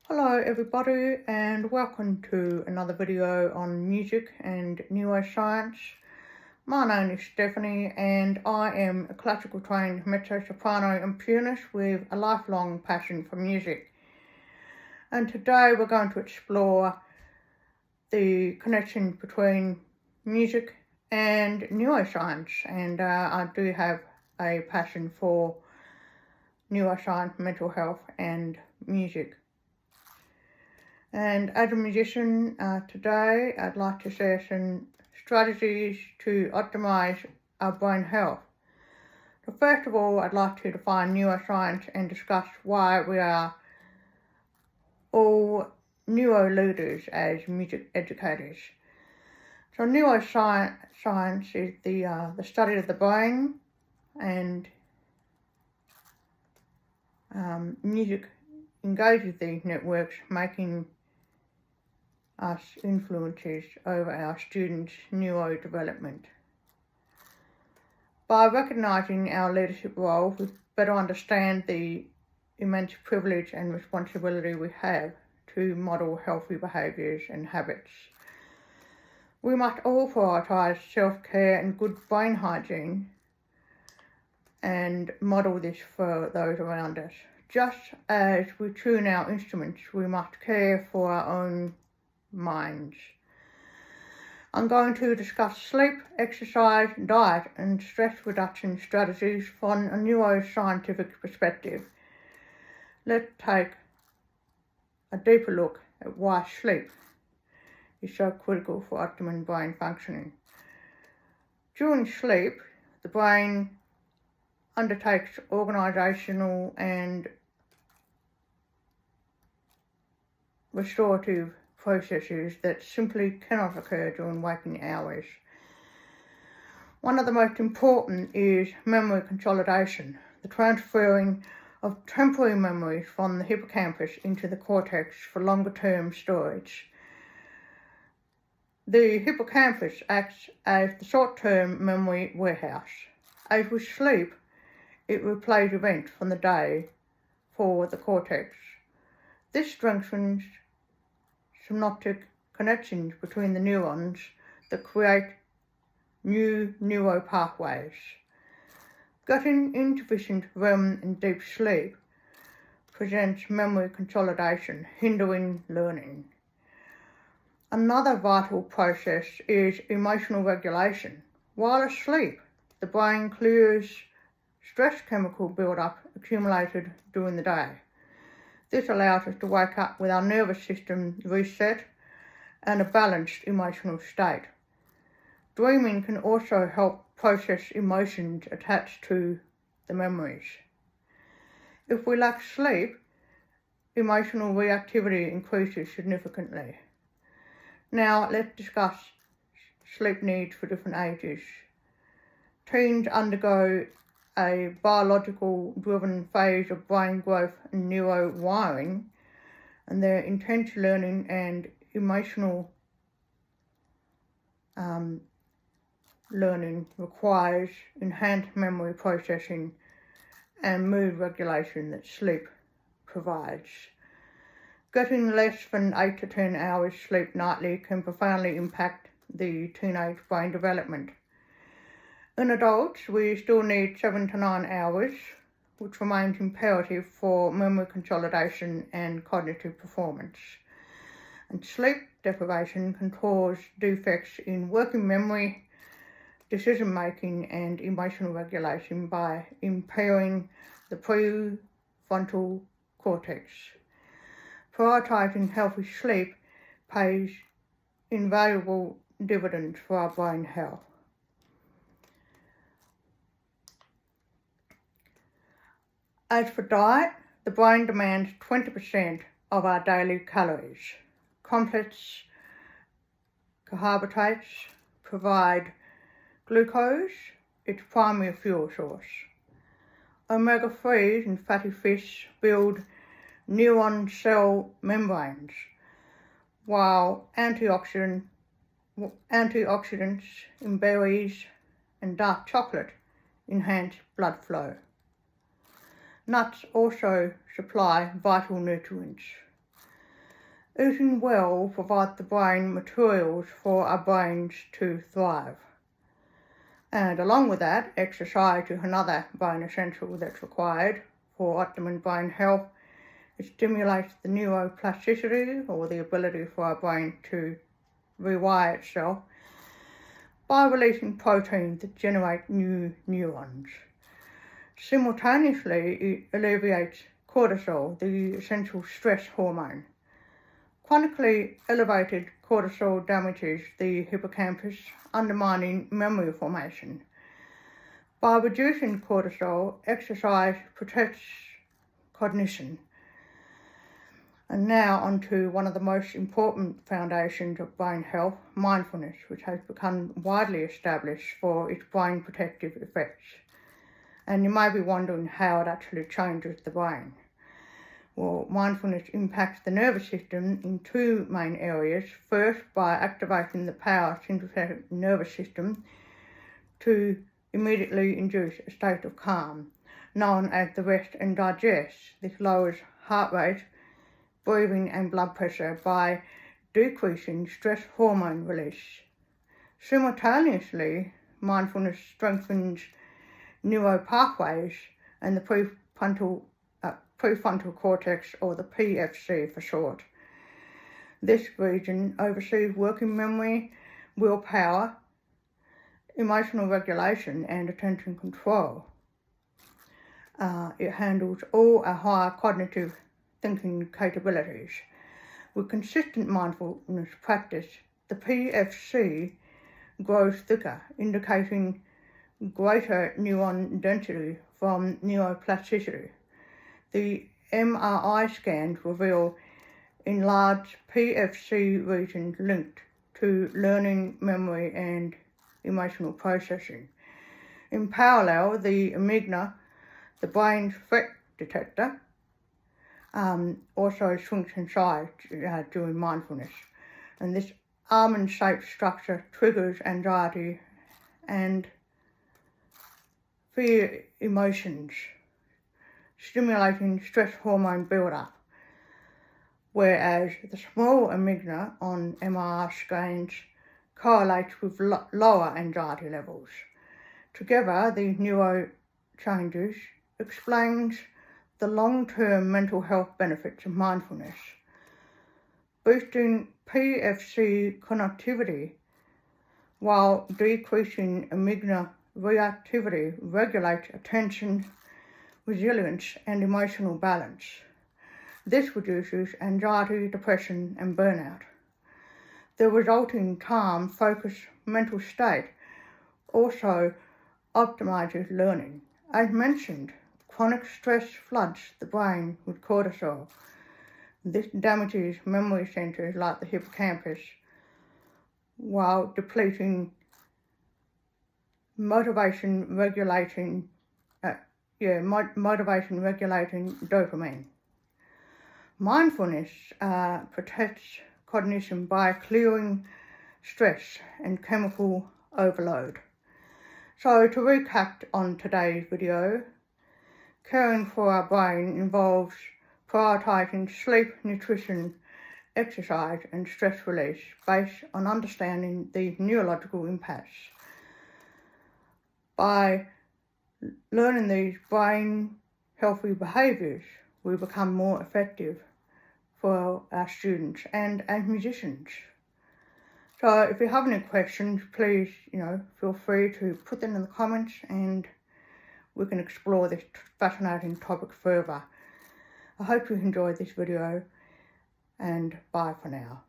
Hello everybody and welcome to another video on music and neuroscience. My name is Stephanie and I am a classical trained mezzo-soprano and pianist with a lifelong passion for music. And today we're going to explore the connection between music and neuroscience, and I do have a passion for neuroscience, mental health and music. And as a musician today, I'd like to share some strategies to optimize our brain health. So first of all, I'd like to define neuroscience and discuss why we are all neuro leaders as music educators. So neuroscience is the study of the brain, and music engages these networks, making us influences over our students' neurodevelopment. By recognising our leadership role, we better understand the immense privilege and responsibility we have to model healthy behaviours and habits. We must all prioritise self-care and good brain hygiene and model this for those around us. Just as we tune our instruments, we must care for our own minds. I'm going to discuss sleep, exercise, diet and stress reduction strategies from a neuroscientific perspective. Let's take a deeper look at why sleep is so critical for optimum brain functioning. During sleep, the brain undertakes organisational and restorative processes that simply cannot occur during waking hours. One of the most important is memory consolidation, the transferring of temporary memories from the hippocampus into the cortex for longer-term storage. The hippocampus acts as the short-term memory warehouse. As we sleep, it replays events from the day for the cortex. This strengthens synaptic connections between the neurons that create new neural pathways. Getting insufficient REM and deep sleep presents memory consolidation, hindering learning. Another vital process is emotional regulation. While asleep, the brain clears stress chemical buildup accumulated during the day. This allows us to wake up with our nervous system reset and a balanced emotional state. Dreaming can also help process emotions attached to the memories. If we lack sleep, emotional reactivity increases significantly. Now let's discuss sleep needs for different ages. Teens undergo a biological driven phase of brain growth and neurowiring, and their intense learning and emotional learning requires enhanced memory processing and mood regulation that sleep provides. Getting less than 8 to 10 hours sleep nightly can profoundly impact the teenage brain development. In adults, we still need 7 to 9 hours, which remains imperative for memory consolidation and cognitive performance. And sleep deprivation can cause defects in working memory, decision-making and emotional regulation by impairing the prefrontal cortex. Prioritising healthy sleep pays invaluable dividends for our brain health. As for diet, the brain demands 20% of our daily calories. Complex carbohydrates provide glucose, its primary fuel source. Omega-3s and fatty fish build neuron cell membranes, while antioxidants in berries and dark chocolate enhance blood flow. Nuts also supply vital nutrients. Eating well provides the brain materials for our brains to thrive. And along with that, exercise is another brain essential that's required for optimum brain health. It stimulates the neuroplasticity, or the ability for our brain to rewire itself, by releasing proteins that generate new neurons. Simultaneously, it alleviates cortisol, the essential stress hormone. Chronically elevated cortisol damages the hippocampus, undermining memory formation. By reducing cortisol, exercise protects cognition. And now onto one of the most important foundations of brain health, mindfulness, which has become widely established for its brain protective effects. And you may be wondering how it actually changes the brain. Well, mindfulness impacts the nervous system in two main areas. First, by activating the parasympathetic nervous system to immediately induce a state of calm, known as the rest and digest. This lowers heart rate, breathing and blood pressure by decreasing stress hormone release. Simultaneously, mindfulness strengthens neuropathways and the prefrontal cortex, or the PFC for short. This region oversees working memory, willpower, emotional regulation and attention control. It handles all our higher cognitive thinking capabilities. With consistent mindfulness practice, the PFC grows thicker, indicating greater neuron density from neuroplasticity. The MRI scans reveal enlarged PFC regions linked to learning, memory and emotional processing. In parallel, the amygdala, the brain's threat detector, also shrinks in size during mindfulness. And this almond-shaped structure triggers anxiety and fear emotions, stimulating stress hormone buildup, whereas the small amygdala on MRI scans correlates with lower anxiety levels. Together, these neuro changes explains the long-term mental health benefits of mindfulness. Boosting PFC connectivity while decreasing amygdala reactivity regulates attention, resilience and emotional balance. This reduces anxiety, depression and burnout. The resulting calm, focused mental state also optimizes learning. As mentioned, chronic stress floods the brain with cortisol. This damages memory centers like the hippocampus while depleting motivation regulating dopamine. Mindfulness protects cognition by clearing stress and chemical overload. So to recap on today's video, caring for our brain involves prioritising sleep, nutrition, exercise and stress release based on understanding the neurological impacts. By learning these brain healthy behaviours, we become more effective for our students and as musicians. So if you have any questions, please, feel free to put them in the comments and we can explore this fascinating topic further. I hope you enjoyed this video and bye for now.